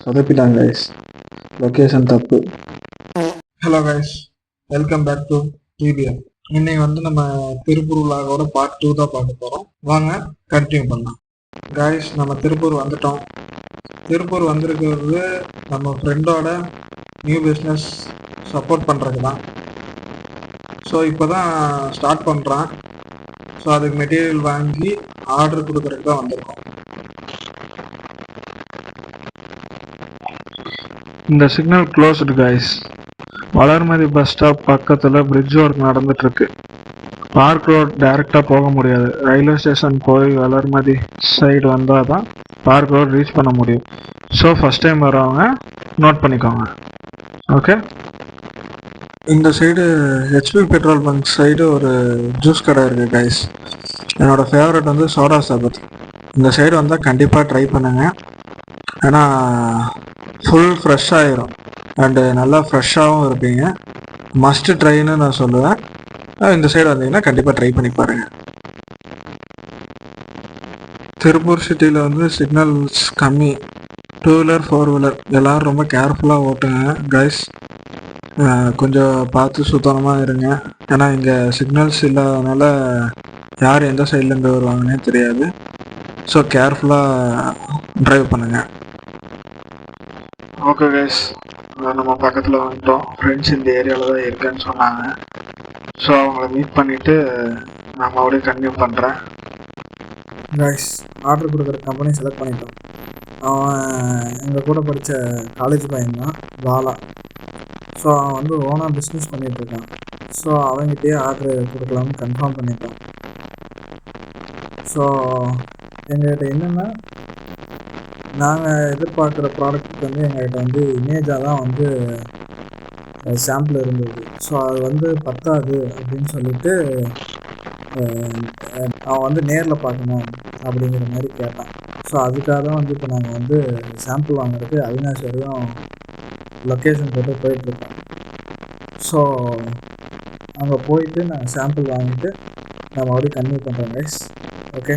சொதப்பிட்டாங்க guys. Location தப்பு. Hello guys, welcome back to TPM. இன்னைக்கு நம்ம திருப்பூர் விலாகோட பார்ட் 2 தான் பார்க்க போகிறோம். வாங்க கண்டினியூ பண்ணலாம். கைஸ், நம்ம திருப்பூர் வந்துட்டோம். திருப்பூர் வந்திருக்கிறது நம்ம ஃப்ரெண்டோட நியூ பிஸ்னஸ் சப்போர்ட் பண்ணுறதுக்கு தான். ஸோ இப்போ தான் ஸ்டார்ட் பண்ணுறான். ஸோ அதுக்கு மெட்டீரியல் வாங்கி ஆர்டர் கொடுக்குறதுக்கு தான் வந்திருக்கோம். இந்த signal closed guys. Valarmathi bus stop பக்கத்தில் பிரிட்ஜ் ஒர்க் நடந்துட்டுருக்கு. பார்க் ரோட் டைரெக்டாக போக முடியாது. ரயில்வே ஸ்டேஷன் போய் வளர்மதி சைடு வந்தால் தான் பார்க் ரோட் ரீச் பண்ண முடியும். ஸோ ஃபஸ்ட் டைம் வரவங்க நோட் பண்ணிக்கோங்க. ஓகே. இந்த side HP petrol bunk side ஒரு ஜூஸ் கடை இருக்குது கைஸ். என்னோடய ஃபேவரட் சோடா சாபத். இந்த சைடு வந்தால் கண்டிப்பாக ட்ரை பண்ணுங்கள். ஏன்னா ஃபுல் ஃப்ரெஷ்ஷாகிடும் அண்டு நல்லா ஃப்ரெஷ்ஷாகவும் இருப்பீங்க. மஸ்ட் ட்ரைன்னு நான் சொல்லுவேன். இந்த சைடு வந்தீங்கன்னா கண்டிப்பாக ட்ரை பண்ணி பாருங்கள். திருப்பூர் சிட்டியில் சிக்னல்ஸ் கம்மி. 2 வீலர் 4 வீலர் எல்லோரும் ரொம்ப கேர்ஃபுல்லாக ஓட்டுங்க கைஸ். கொஞ்சம் பார்த்து சுத்தமாக இருங்க. ஏன்னா இங்கே சிக்னல்ஸ் இல்லாதனால யார் எந்த சைட்லேருந்து வருவாங்கன்னே தெரியாது. ஸோ கேர்ஃபுல்லாக ட்ரைவ் பண்ணுங்கள். ஓகே கைஸ், நம்ம பக்கத்தில் வந்துட்டோம். ஃப்ரெண்ட்ஸ் இந்த ஏரியாவில் தான் இருக்கேன்னு சொன்னாங்க. ஸோ அவங்கள மீட் பண்ணிவிட்டு நான் மறுபடியும் கன்டினியூ பண்ணுறேன். கைஸ், ஆர்டர் கொடுக்குற கம்பெனி செலக்ட் பண்ணிட்டோம். அவன் எங்கள் கூட படித்த காலேஜ் பையன் தான், பாலா. ஸோ அவன் ஓனாக பிஸ்னஸ் பண்ணிகிட்ருக்கான். ஸோ அவங்ககிட்டயே ஆர்டர் கொடுக்கலாம்னு கன்ஃபார்ம் பண்ணிட்டோம். ஸோ எங்கள்கிட்ட என்னென்னா, நாங்கள் எதிர்பார்க்குற ப்ராடக்ட்டுக்கு எங்கள்கிட்ட இமேஜாக தான் சாம்பிள் இருந்தது. ஸோ அது பத்தாது அப்படின்னு சொல்லிட்டு அவன் நேரில் பார்க்கணும் அப்படிங்கிற மாதிரி கேட்டான். ஸோ அதுக்காக தான் இப்போ நாங்கள் சாம்பிள் வாங்குறதுக்கு அவினாஷ் வரையும் லொக்கேஷன் போட்டு போயிட்டுருக்கோம். ஸோ அங்கே போயிட்டு நாங்கள் சாம்பிள் வாங்கிட்டு நான் மறுபடியும் கன்டினியூ பண்ணுறோம் கைஸ். ஓகே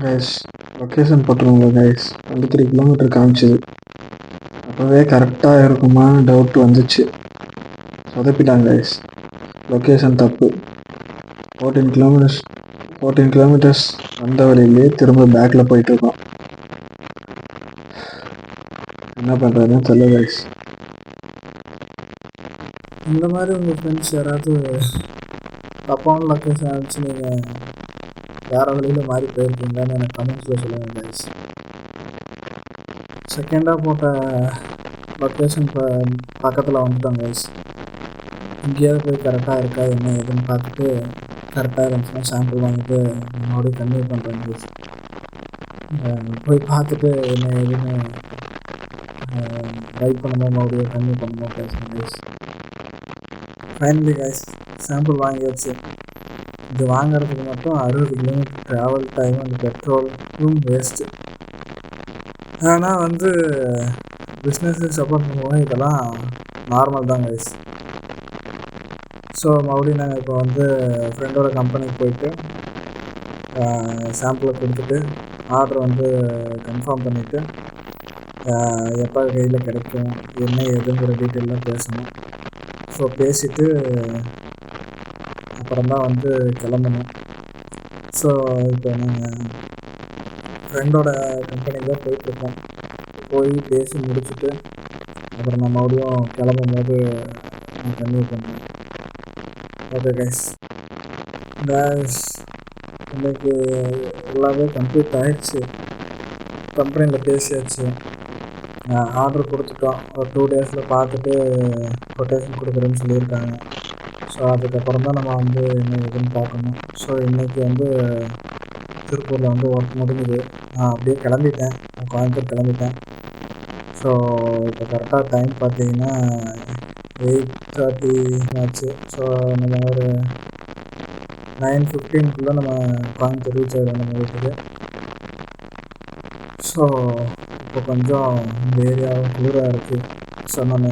கைஸ், லொக்கேஷன் போட்டுருங்க கைஸ். 23 கிலோமீட்டர் காமிச்சிது. அப்போவே கரெக்டாக இருக்குமா டவுட் வந்துச்சு. சொதப்பிட்டாங்க கைஸ். லொக்கேஷன் தப்பு. 14 கிலோமீட்டர்ஸ் வந்த வழியிலே திரும்ப பேக்கில் போயிட்டுருக்கோம். என்ன பண்ணுறதுன்னு தெரியல கைஸ். இந்த மாதிரி உங்கள் ஃப்ரெண்ட்ஸ் யாராவது தப்பான லொக்கேஷன் ஆச்சு, நீங்கள் வேறு வழியில் மாறி போயிருக்கீங்களான்னு எனக்கு கமெண்ட்ஸில் சொல்லுங்கள் கைஸ். செகண்டாக போட்ட லொக்கேஷன் பக்கத்தில் வந்துட்டோம் கைஸ். இங்கேயாவது போய் கரெக்டாக இருக்கா என்ன ஏதுன்னு பார்த்துட்டு கரெக்டாக இருந்துச்சுன்னா சாம்பிள் வாங்கிட்டு மறுபடியும் கன்டினியூ பண்ணுறேன் கைஸ். போய் பார்த்துட்டு என்ன ஏதுன்னு ரைட் பண்ணணும், மறுபடியும் கன்டினியூ பண்ணணும் பேசுகிறேன் கைஸ். ஃபைனலி கைஸ், சாம்பிள் வாங்கியாச்சு. இது வாங்கிறதுக்கு மட்டும் 60 கிலோமீட்டர் ட்ராவல் டைம், அந்த பெட்ரோலும் வேஸ்ட்டு. ஆனால் பிஸ்னஸுக்கு சப்போர்ட் பண்ணுவோம், இதெல்லாம் நார்மல் தான் கைஸ். ஸோ மறுபடியும் நாங்கள் இப்போ ஃப்ரெண்டோட கம்பெனிக்கு போயிட்டு சாம்பிளை கொடுத்துட்டு ஆர்டர் கன்ஃபார்ம் பண்ணிவிட்டு எப்போ கையில் கிடைக்கும் என்ன ஏதுங்கிற டீட்டெயிலாம் பேசணும். ஸோ பேசிவிட்டு அப்புறம் தான் கிளம்பணும். ஸோ இப்போ நாங்கள் ஃப்ரெண்டோட கம்பெனிக்கு தான் போயிட்டுருக்கோம். போய் பேசி முடிச்சுட்டு அப்புறம் நான் மறுபடியும் கிளம்பும் போது நான் கன்டினியூ பண்ணுறேன். Okay guys. இன்றைக்கி எல்லாமே கம்ப்ளீட் ஆகிடுச்சு. கம்பெனியில் பேசியாச்சு, ஆர்டர் கொடுத்துட்டோம். ஒரு 2 டேஸில் பார்த்துட்டு கொட்டேஷன் கொடுக்குறேன்னு சொல்லியிருக்காங்க. ஸோ அதுக்கப்புறம் தான் நம்ம என்ன ஏதுன்னு பார்க்கணும். ஸோ இன்றைக்கி திருப்பூரில் ஒர்க் முடிஞ்சுது. நான் அப்படியே கிளம்பிட்டேன், நான் கோயம்புத்தூர் கிளம்பிட்டேன். ஸோ இப்போ கரெக்டாக டைம் பார்த்தீங்கன்னா 8:30 ஆச்சு. ஸோ நம்ம ஒரு 9:15 நம்ம கோயம்புத்தூர் ரீச் ஆகிடும் நம்ம வீட்டுக்கு. ஸோ இப்போ கொஞ்சம் இந்த ஏரியாவும் குளிராக இருக்குது. ஸோ நான்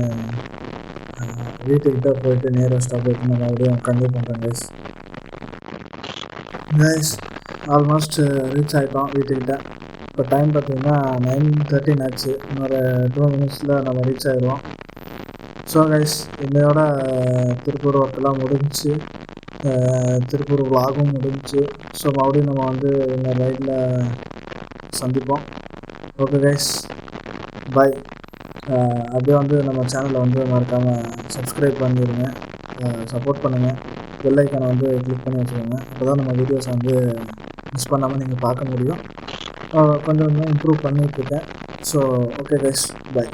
வீட்டுக்கிட்ட போயிட்டு நேராக ஸ்டாப் போயிட்டு நான் மறுபடியும் கன்டினியூ பண்ணுறேன் கைஸ். ஆல்மோஸ்ட் ரீச் ஆகிட்டோம் வீட்டுக்கிட்ட. இப்போ டைம் பார்த்தீங்கன்னா 9:13 ஆச்சு. இன்னொரு 2 மினிட்ஸில் நம்ம ரீச் ஆகிடுவோம். ஸோ கைஸ், இன்னையோட திருப்பூர் ஒர்க்கெல்லாம் முடிஞ்சிச்சு. திருப்பூர் vlog-ம் முடிஞ்சிச்சு. ஸோ மறுபடியும் நம்ம வந்து இந்த ரைடில் சந்திப்போம். ஓகே கைஸ், பாய். அப்படியே வந்து நம்ம சேனலை வந்து மறக்காமல் சப்ஸ்கிரைப் பண்ணிடுங்க, சப்போர்ட் பண்ணுங்கள். பெல் ஐக்கானை வந்து கிளிக் பண்ணி வச்சுக்கோங்க. அப்போ தான் நம்ம வீடியோஸை வந்து மிஸ் பண்ணாமல் நீங்கள் பார்க்க முடியும். கொஞ்சம் கொஞ்சம் இம்ப்ரூவ் பண்ணிகிட்ருக்கேன். ஸோ ஓகே கைஸ், பாய்.